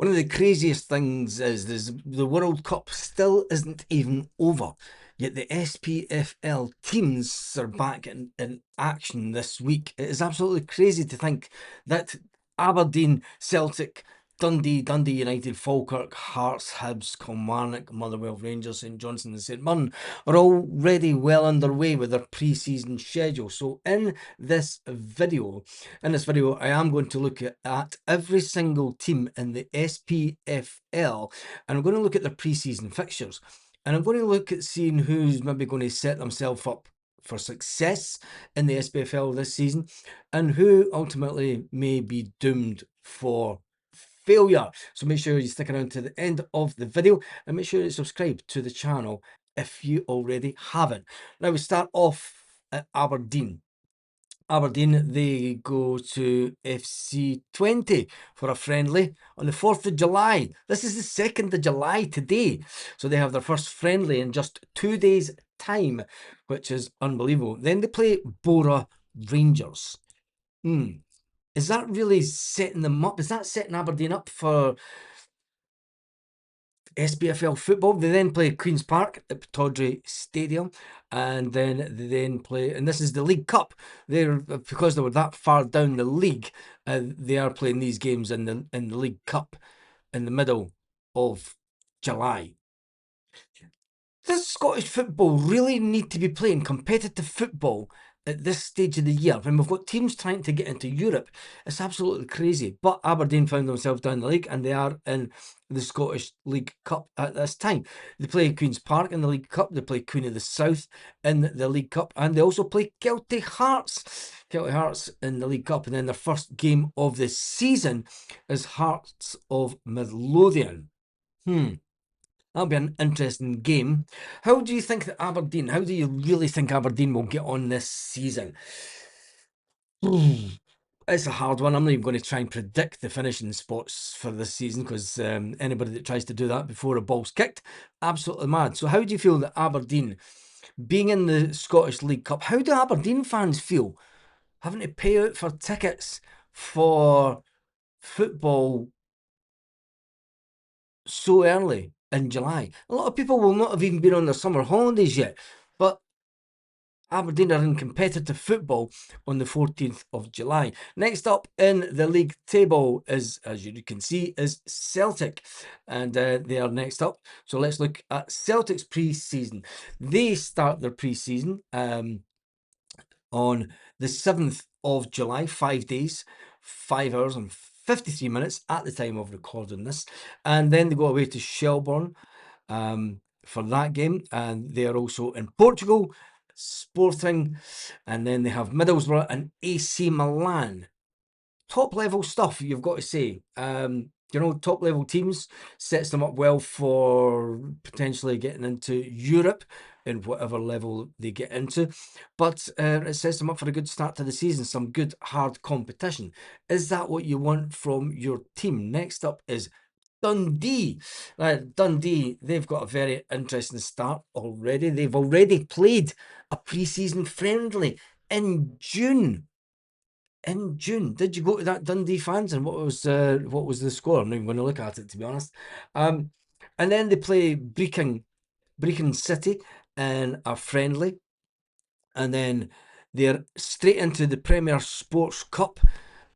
One of the craziest things is the World Cup still isn't even over, yet the SPFL teams are back in action this week. It is absolutely crazy to think that Aberdeen, Celtic, Dundee United, Falkirk, Hearts, Hibs, Kilmarnock, Motherwell, Rangers, St Johnstone and St Mirren are already well underway with their pre-season schedule. So in this video, I am going to look at every single team in the SPFL, and I'm going to look at their pre-season fixtures. And I'm going to look at seeing who's maybe going to set themselves up for success in the SPFL this season, and who ultimately may be doomed for failure. So make sure you stick around to the end of the video, and make sure you subscribe to the channel if you already haven't. Now we start off at Aberdeen. They go to FC20 for a friendly on the 4th of July. This is the 2nd of July today. So they have their first friendly in just 2 days' time, which is unbelievable. Then they play Bora Rangers. Is that really setting them up? Is that setting Aberdeen up for SPFL football? They then play Queen's Park at Pittodrie Stadium, and then they play, and this is the League Cup. They're, because they were that far down the league, they are playing these games in the League Cup in the middle of July. Does Scottish football really need to be playing competitive football at this stage of the year when we've got teams trying to get into Europe? It's absolutely crazy. But Aberdeen found themselves down the league, and they are in the Scottish League Cup at this time. They play Queen's Park in the League Cup, they play Queen of the South in the League Cup, and they also play Celtic Hearts in the League Cup. And then their first game of the season is Hearts of Midlothian. That'll be an interesting game. How do you think that Aberdeen, how do you really think Aberdeen will get on this season? It's a hard one. I'm not even going to try and predict the finishing spots for this season, because anybody that tries to do that before a ball's kicked, absolutely mad. So how do you feel that Aberdeen, being in the Scottish League Cup, how do Aberdeen fans feel having to pay out for tickets for football so early in July? A lot of people will not have even been on their summer holidays yet, but Aberdeen are in competitive football on the 14th of July. Next up in the league table is, as you can see, is Celtic, and they are next up. So let's look at Celtic's pre-season. They start their pre-season on the 7th of July, 5 days, 5 hours and 53 minutes at the time of recording this. And then they go away to Shelbourne for that game. And they are also in Portugal, Sporting, and then they have Middlesbrough and AC Milan. Top level stuff, you've got to say. Top level teams sets them up well for potentially getting into Europe in whatever level they get into, but it sets them up for a good start to the season, some good hard competition. Is that what you want from your team? Next up is Dundee. Dundee, they've got a very interesting start already. They've already played a pre-season friendly in June. Did you go to that, Dundee fans? And what was the score? I'm not even going to look at it, to be honest. And then they play Brecon City in a friendly, and then they're straight into the Premier Sports Cup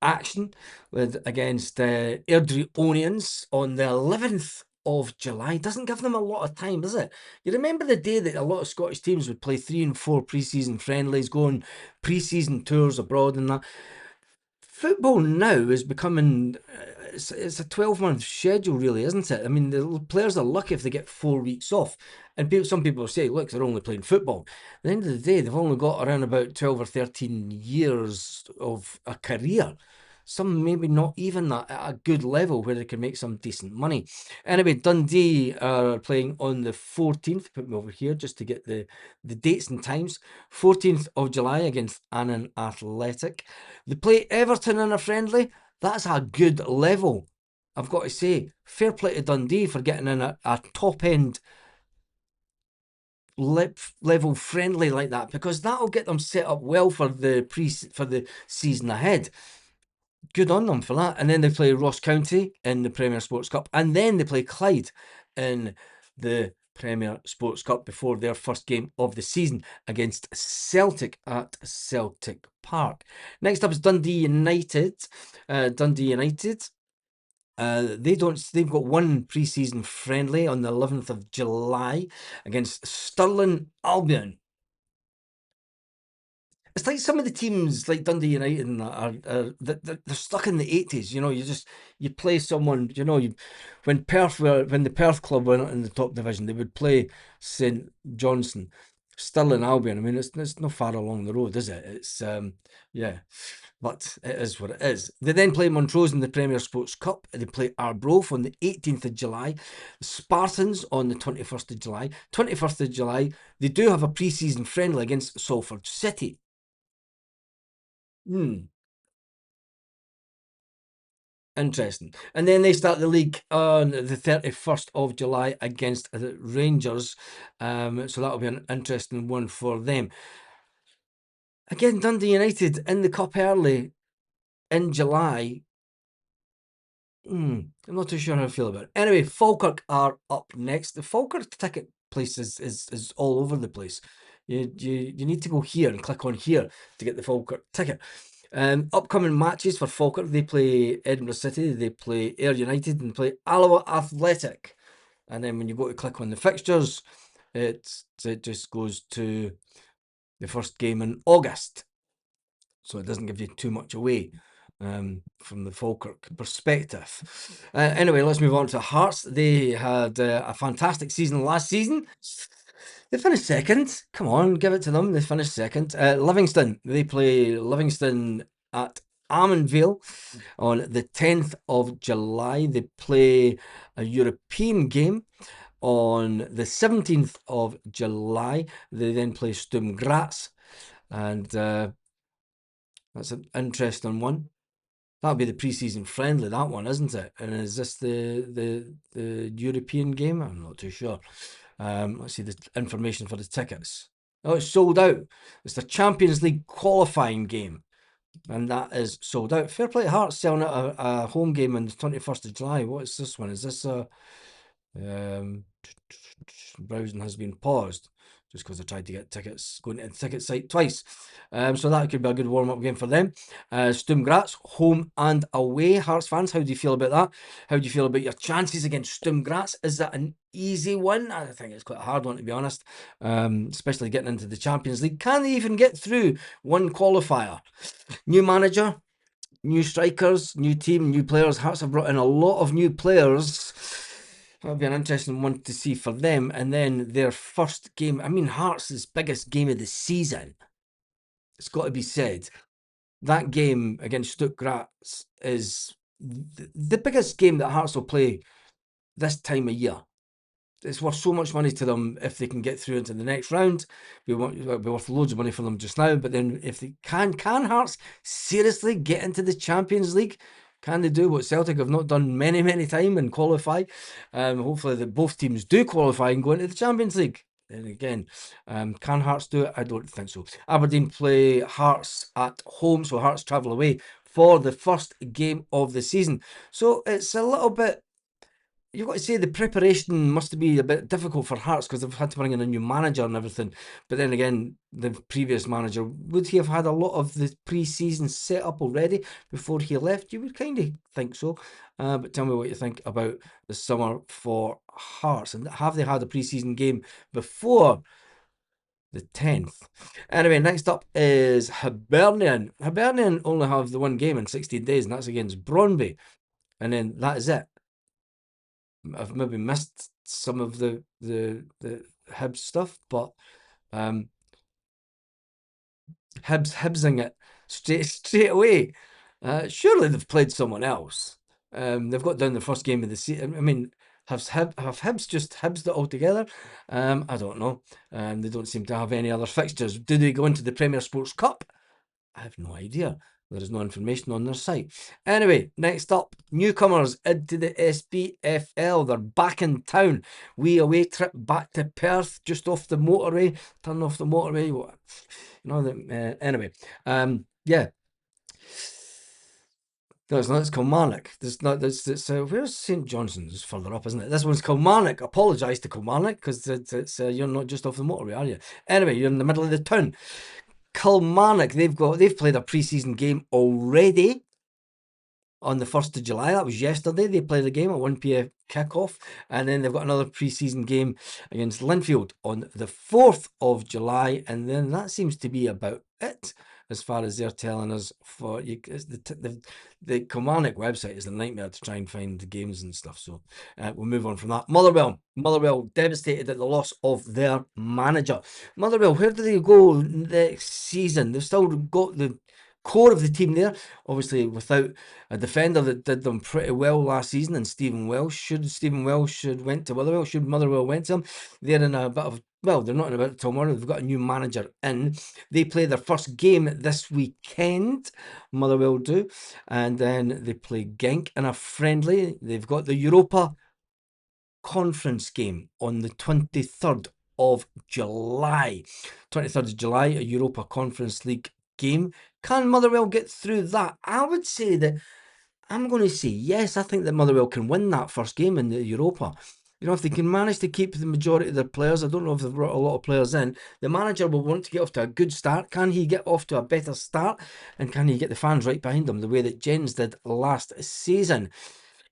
action against Airdrie Onions on the 11th of July. Doesn't give them a lot of time, does it? You remember the day that a lot of Scottish teams would play 3 and 4 pre-season friendlies, go on pre-season tours abroad and that. Football now is becoming, it's a 12-month schedule, really, isn't it? I mean, the players are lucky if they get 4 weeks off. And some people say, look, they're only playing football. At the end of the day, they've only got around about 12 or 13 years of a career. Some maybe not even that, at a good level where they can make some decent money. Anyway, Dundee are playing on the 14th. Put me over here just to get the dates and times. 14th of July against Annan Athletic. They play Everton in a friendly. That's a good level, I've got to say. Fair play to Dundee for getting in a top-end level friendly like that, because that'll get them set up well for the season ahead. Good on them for that. And then they play Ross County in the Premier Sports Cup, and then they play Clyde in the Premier Sports Cup before their first game of the season against Celtic at Celtic Park. Next up is Dundee United. Dundee United. They've got one pre-season friendly on the 11th of July against Stirling Albion. It's like some of the teams like Dundee United and that they're stuck in the 80s. You know, you play someone. You know, when the Perth club were in the top division, they would play St Johnstone, Stirling Albion. I mean, it's not far along the road, is it? It's yeah, but it is what it is. They then play Montrose in the Premier Sports Cup. They play Arbroath on the 18th of July, Spartans on the 21st of July. 21st of July, they do have a pre-season friendly against Salford City. Interesting. And then they start the league on the 31st of July against the Rangers. So that'll be an interesting one for them. Again, Dundee United in the cup early in July. I'm not too sure how I feel about it. Anyway, Falkirk are up next. The Falkirk ticket place is all over the place. You need to go here and click on here to get the Falkirk ticket. Upcoming matches for Falkirk, they play Edinburgh City, they play Ayr United, and play Alloa Athletic. And then when you go to click on the fixtures, it just goes to the first game in August. So it doesn't give you too much away from the Falkirk perspective. Anyway, let's move on to Hearts. They had a fantastic season last season. They finished second. Come on, give it to them. They finished second. Livingston. They play Livingston at Armonvale on the 10th of July. They play a European game on the 17th of July. They then play Sturm Graz, and that's an interesting one. That'll be the pre-season friendly, that one, isn't it? And is this the European game? I'm not too sure. Let's see the information for the tickets. Oh, it's sold out. It's the Champions League qualifying game, and that is sold out. Fair play to Hearts selling out a home game on the 21st of July. What is this one? Is this a browsing has been paused just because I tried to get tickets going to the ticket site twice. So that could be a good warm-up game for them. Sturm Graz, home and away. Hearts fans, how do you feel about that? How do you feel about your chances against Sturm Graz? Is that an easy one? I think it's quite a hard one, to be honest, especially getting into the Champions League. Can they even get through one qualifier? New manager, new strikers, new team, new players. Hearts have brought in a lot of new players. That'll be an interesting one to see for them. And then their first game, I mean, Hearts' biggest game of the season. It's got to be said. That game against Stuttgart is the biggest game that Hearts will play this time of year. It's worth so much money to them if they can get through into the next round. It'll be worth loads of money for them just now. But then if they can Hearts seriously get into the Champions League? Can they do what Celtic have not done many, many times and qualify? Hopefully that both teams do qualify and go into the Champions League. And again, can Hearts do it? I don't think so. Aberdeen play Hearts at home, so Hearts travel away for the first game of the season. So it's a little bit, you've got to say the preparation must be a bit difficult for Hearts because they've had to bring in a new manager and everything. But then again, the previous manager, would he have had a lot of the pre-season set up already before he left? You would kind of think so. But tell me what you think about the summer for Hearts. And have they had a pre-season game before the 10th? Anyway, next up is Hibernian. Hibernian only have the one game in 16 days, and that's against Brøndby. And then that is it. I've maybe missed some of the Hibs stuff, but Hibsing it straight away. Surely they've played someone else. They've got down the first game of the season. I mean, have Hibs just Hibsed it all together? I don't know. They don't seem to have any other fixtures. Do they go into the Premier Sports Cup? I have no idea. There is no information on their site. Anyway, next up, newcomers into the SPFL. They're back in town. We away trip back to Perth, just off the motorway. Turn off the motorway. What? You know, anyway, yeah. No, it's not. It's Kilmarnock. There's not. It's where's St Johnstone? It's further up, isn't it? This one's Kilmarnock. Apologise to Kilmarnock because it's you're not just off the motorway, are you? Anyway, you're in the middle of the town. Kilmarnock. They've played a pre-season game already on the 1st of July. That was yesterday. They played a game at 1 p.m. kickoff, and then they've got another pre-season game against Linfield on the 4th of July, and then that seems to be about it as far as they're telling us. For you, the Kilmarnock website is a nightmare to try and find the games and stuff, so we'll move on from that. Motherwell devastated at the loss of their manager. Motherwell, where do they go next season? They've still got the core of the team there, obviously without a defender that did them pretty well last season, and Stephen Welsh. Should went to Motherwell? Should Motherwell went to him? They're in a bit of, well, they're not in a bit of turmoil. They've got a new manager in. They play their first game this weekend, Motherwell do, and then they play Genk in a friendly. They've got the Europa Conference game on the 23rd of July. 23rd of July, a Europa Conference League game. Can Motherwell get through that? I would say that I'm going to say yes. I think that Motherwell can win that first game in the Europa. You know, if they can manage to keep the majority of their players, I don't know if they've brought a lot of players in, the manager will want to get off to a good start. Can he get off to a better start? And can he get the fans right behind him the way that Jens did last season?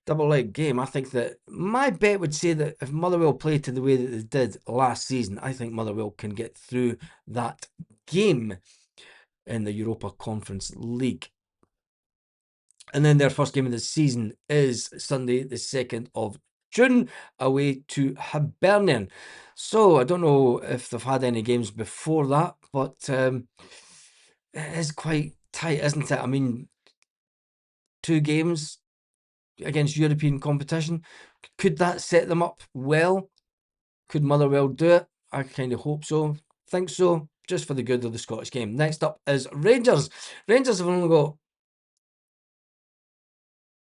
Double leg game. I think that my bet would say that if Motherwell play to the way that they did last season, I think Motherwell can get through that game in the Europa Conference League. And then their first game of the season is Sunday, the 2nd of June, away to Hibernian. So I don't know if they've had any games before that, but it is quite tight, isn't it? I mean, 2 games against European competition. Could that set them up well? Could Motherwell do it? I kind of hope so. Think so, just for the good of the Scottish game. Next up is Rangers. Rangers have only got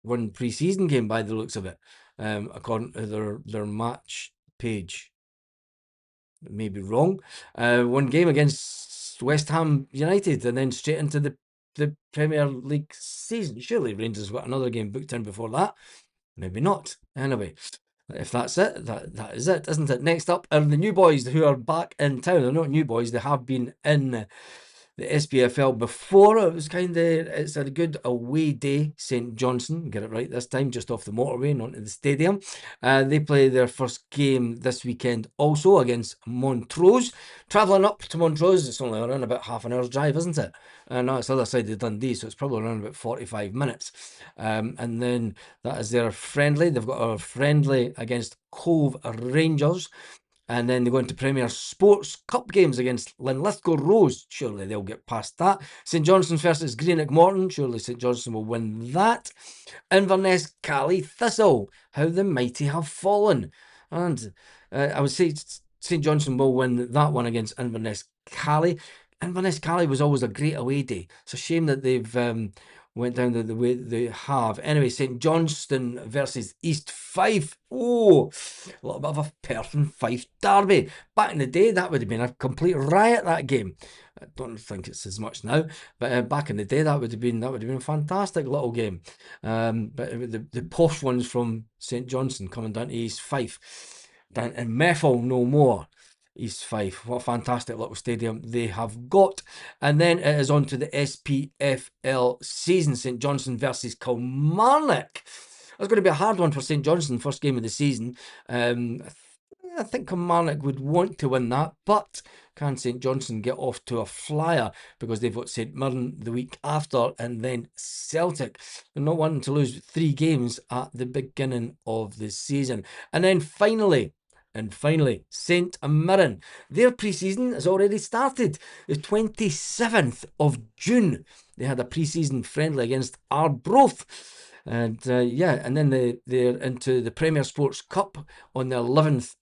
one pre-season game by the looks of it, according to their match page. Maybe wrong. One game against West Ham United, and then straight into the Premier League season. Surely Rangers have got another game booked in before that. Maybe not. Anyway, if that's it, that is it, isn't it? Next up are the new boys who are back in town. They're not new boys. They have been in the SPFL before. It's a good away day. St Johnstone, get it right this time, just off the motorway and onto the stadium. They play their first game this weekend also against Montrose. Travelling up to Montrose, it's only around about half an hour's drive, isn't it? No, it's the other side of Dundee, so it's probably around about 45 minutes. And then that is their friendly. They've got a friendly against Cove Rangers. And then they go into Premier Sports Cup games against Linlithgow Rose. Surely they'll get past that. St Johnstone's versus Greenock Morton. Surely St Johnstone will win that. Inverness Cally Thistle. How the mighty have fallen. And I would say St Johnstone will win that one against Inverness Cally. Inverness Cally was always a great away day. It's a shame that they've went down the way they have. Anyway, St Johnstone versus East Fife. Oh, a little bit of a Perth and Fife derby. Back in the day, that would have been a complete riot, that game. I don't think it's as much now, but back in the day, that would have been a fantastic little game. But the posh ones from St Johnstone coming down to East Fife, down in Meffel no more. East Fife. What a fantastic little stadium they have got. And then it is on to the SPFL season. St Johnstone versus Kilmarnock. That's going to be a hard one for St Johnstone, first game of the season. I think Kilmarnock would want to win that, but can St Johnstone get off to a flyer because they've got St Mirren the week after and then Celtic. They're not wanting to lose 3 games at the beginning of the season. And then finally, St Mirren. Their pre-season has already started. The 27th of June, they had a pre-season friendly against Arbroath. And and then they're into the Premier Sports Cup on the 11th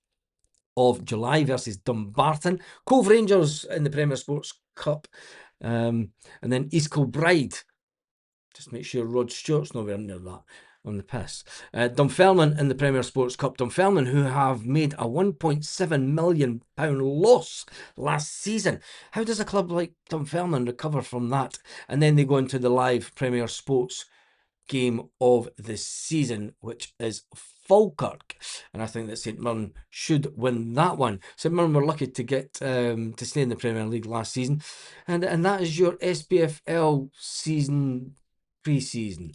of July versus Dumbarton. Cove Rangers in the Premier Sports Cup. And then East Kilbride. Just make sure Rod Stewart's nowhere near that. On the piss. Dunfermline in the Premier Sports Cup. Dunfermline, who have made a £1.7 million loss last season. How does a club like Dunfermline recover from that? And then they go into the live Premier Sports game of the season, which is Falkirk, and I think that St Mirren should win that one. St Mirren were lucky to get to stay in the Premier League last season, and that is your SPFL season pre-season.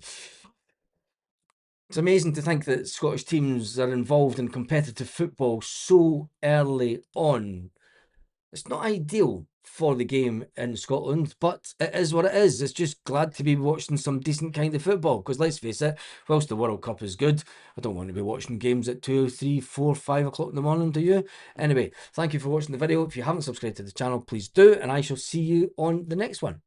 It's amazing to think that Scottish teams are involved in competitive football so early on. It's not ideal for the game in Scotland, but it is what it is. It's just glad to be watching some decent kind of football, because let's face it, whilst the World Cup is good, I don't want to be watching games at 2, 3, 4, 5 o'clock in the morning, do you? Anyway, thank you for watching the video. If you haven't subscribed to the channel, please do, and I shall see you on the next one.